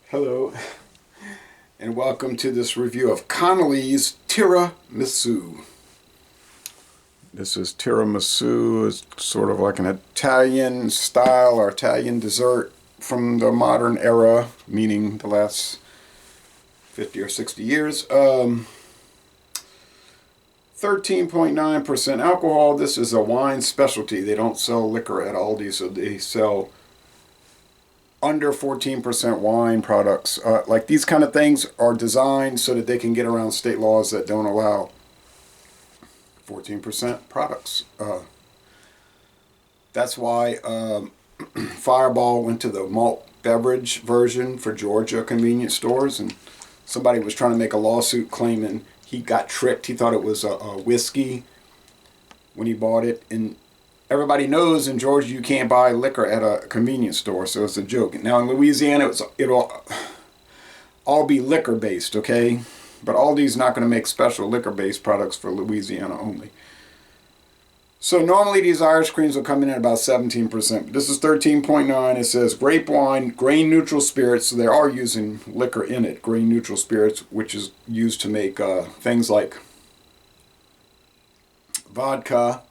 Hello, and welcome to this review of Connery's Tiramisu. This is tiramisu. It's sort of like an Italian style or Italian dessert from the modern era, meaning the last 50 or 60 years. 13.9% alcohol. This is a wine specialty. They don't sell liquor at Aldi, so they sell under 14% wine products. Like these kind of things are designed so that they can get around state laws that don't allow 14% products. That's why Fireball went to the malt beverage version for Georgia convenience stores, and somebody was trying to make a lawsuit claiming he got tricked. He thought it was a whiskey when he bought it, and everybody knows in Georgia you can't buy liquor at a convenience store, so it's a joke. Now in Louisiana, it'll all be liquor based, okay? But Aldi's not going to make special liquor based products for Louisiana only. So normally these Irish creams will come in at about 17%. This is 13.9. It says grape wine, grain neutral spirits, so they are using liquor in it. Grain neutral spirits, which is used to make things like vodka,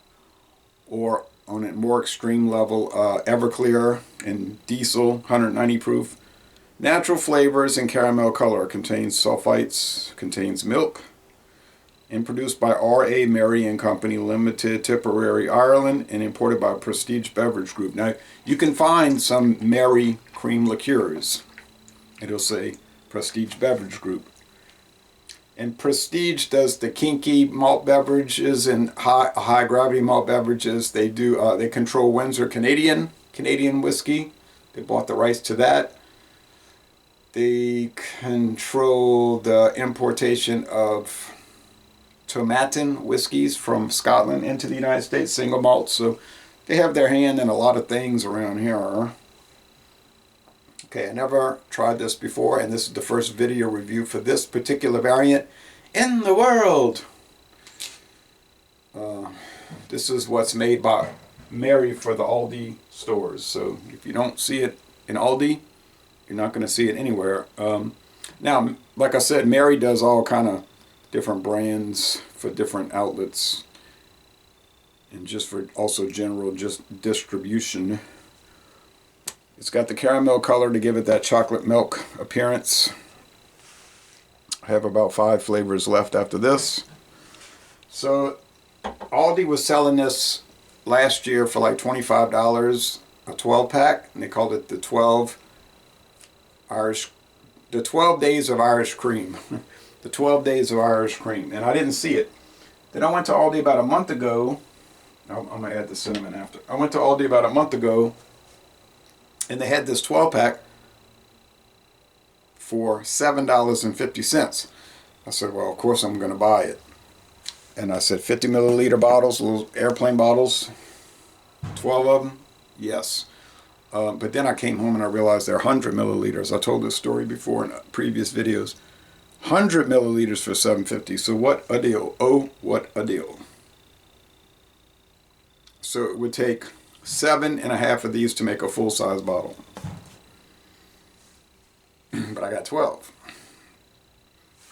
or on a more extreme level, Everclear and Diesel, 190 proof. Natural flavors and caramel color. Contains sulfites, contains milk, and produced by R.A. Mary and Company Limited, Tipperary, Ireland, and imported by Prestige Beverage Group. Now, you can find some Mary cream liqueurs. It'll say Prestige Beverage Group. And Prestige does the kinky malt beverages and high gravity malt beverages. They do. They control Windsor Canadian whiskey. They bought the rights to that. They control the importation of Tomatin whiskeys from Scotland into the United States, single malt. So they have their hand in a lot of things around here. Okay, I never tried this before, and this is the first video review for this particular variant in the world. This is what's made by Mary for the Aldi stores. So if you don't see it in Aldi, you're not going to see it anywhere. Now, like I said, Mary does all kind of different brands for different outlets, and just for also general just distribution. It's got the caramel color to give it that chocolate milk appearance. I have about 5 flavors left after this. So Aldi was selling this last year for like $25 a 12 pack, and they called it the 12 days of Irish cream. The 12 days of Irish cream, and I didn't see it. Then I went to Aldi about a month ago. I'm going to add the cinnamon after. I went to Aldi about a month ago, and they had this 12 pack for $7.50. I said, well, of course I'm going to buy it. And I said, 50 milliliter bottles, little airplane bottles, 12 of them? Yes. But then I came home and I realized they're 100 milliliters. I told this story before in previous videos. 100 milliliters for $7.50. So what a deal. Oh, what a deal. So it would take 7.5 of these to make a full-size bottle. But I got 12.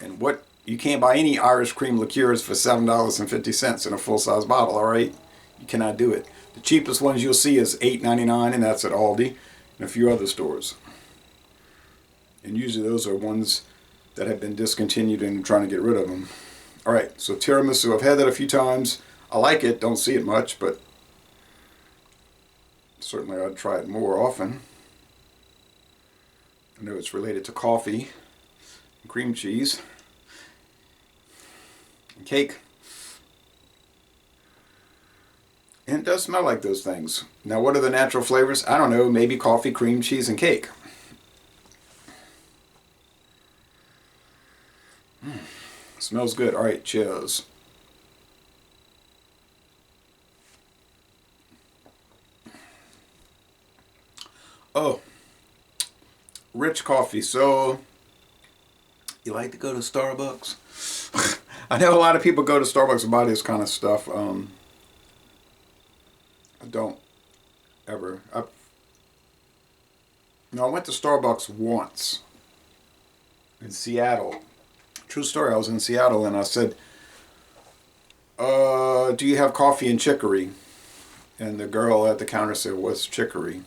And what, you can't buy any Irish cream liqueurs for $7.50 in a full-size bottle, all right? You cannot do it. The cheapest ones you'll see is $8.99, and that's at Aldi and a few other stores. And usually those are ones that have been discontinued and I'm trying to get rid of them. All right, so tiramisu, I've had that a few times. I like it, don't see it much, but certainly I'd try it more often. I know it's related to coffee, and cream cheese, and cake. And it does smell like those things. Now, what are the natural flavors? I don't know, maybe coffee, cream cheese, and cake. Smells good. All right, cheers. Oh, rich coffee. So, you like to go to Starbucks? I know a lot of people go to Starbucks and buy this kind of stuff. I don't ever. I went to Starbucks once. in Seattle. True story, I was in Seattle and I said, do you have coffee and chicory? And the girl at the counter said, what's chicory?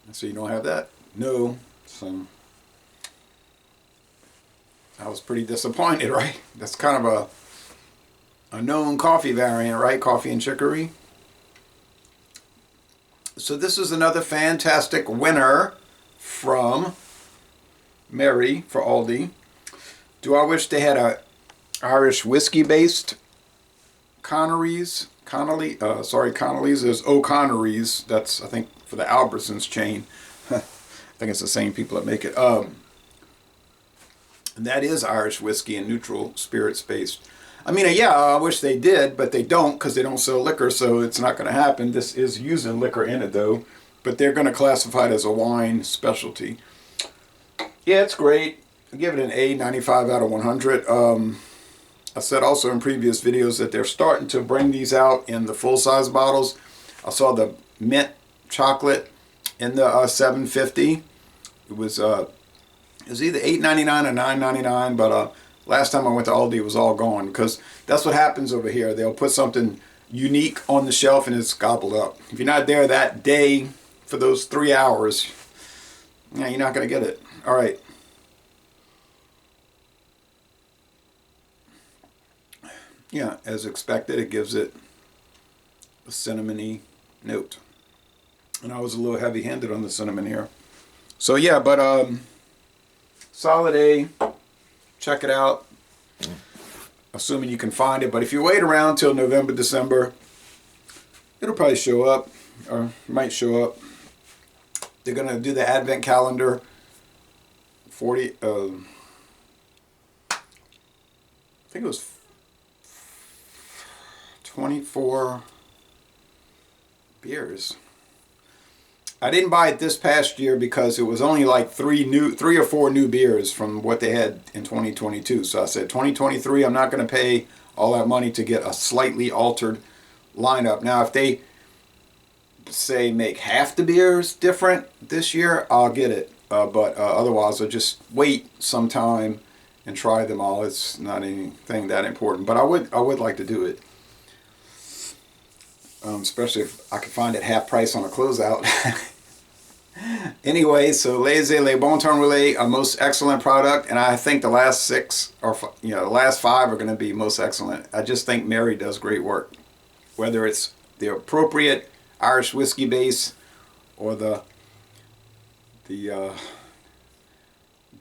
I said, you don't have that? No. So I was pretty disappointed, right? That's kind of a known coffee variant, right? Coffee and chicory. So this is another fantastic winner from Mary for Aldi. Do I wish they had a Irish whiskey based Connery's? Connolly's is O'Connery's. That's, I think, for the Albertsons chain. I think it's the same people that make it. And that is Irish whiskey and neutral spirits based. I mean, yeah, I wish they did, but they don't because they don't sell liquor, so it's not going to happen. This is using liquor in it, though, but they're going to classify it as a wine specialty. Yeah, it's great. I give it an A, 95 out of 100. I said also in previous videos that they're starting to bring these out in the full-size bottles. I saw the mint chocolate in the 750. It was either $8.99 or $9.99, but last time I went to Aldi, it was all gone because that's what happens over here. They'll put something unique on the shelf and it's gobbled up. If you're not there that day for those 3 hours, yeah, you're not going to get it. All right. Yeah, as expected, it gives it a cinnamony note. And I was a little heavy-handed on the cinnamon here. So yeah, but solid A. Check it out. Assuming you can find it. But if you wait around till November, December, it'll probably show up. Or might show up. They're going to do the Advent calendar. I think it was 24 beers. I didn't buy it this past year because it was only like three or four new beers from what they had in 2022. So I said 2023, I'm not going to pay all that money to get a slightly altered lineup. Now, if they say make half the beers different this year, I'll get it. But otherwise, I'll just wait some time and try them all. It's not anything that important, but I would like to do it. Especially if I could find it half price on a closeout. Anyway, so Laissez Les Bon Temps Relais, a most excellent product, and I think the last six or the last five are going to be most excellent. I just think Mary does great work, whether it's the appropriate Irish whiskey base or the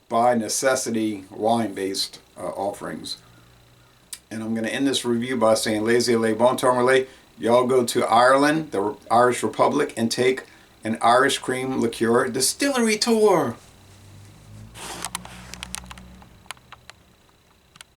by necessity wine based offerings. And I'm going to end this review by saying Laissez Les Bon Temps Relais. Y'all go to Ireland, the Irish Republic, and take an Irish cream liqueur distillery tour.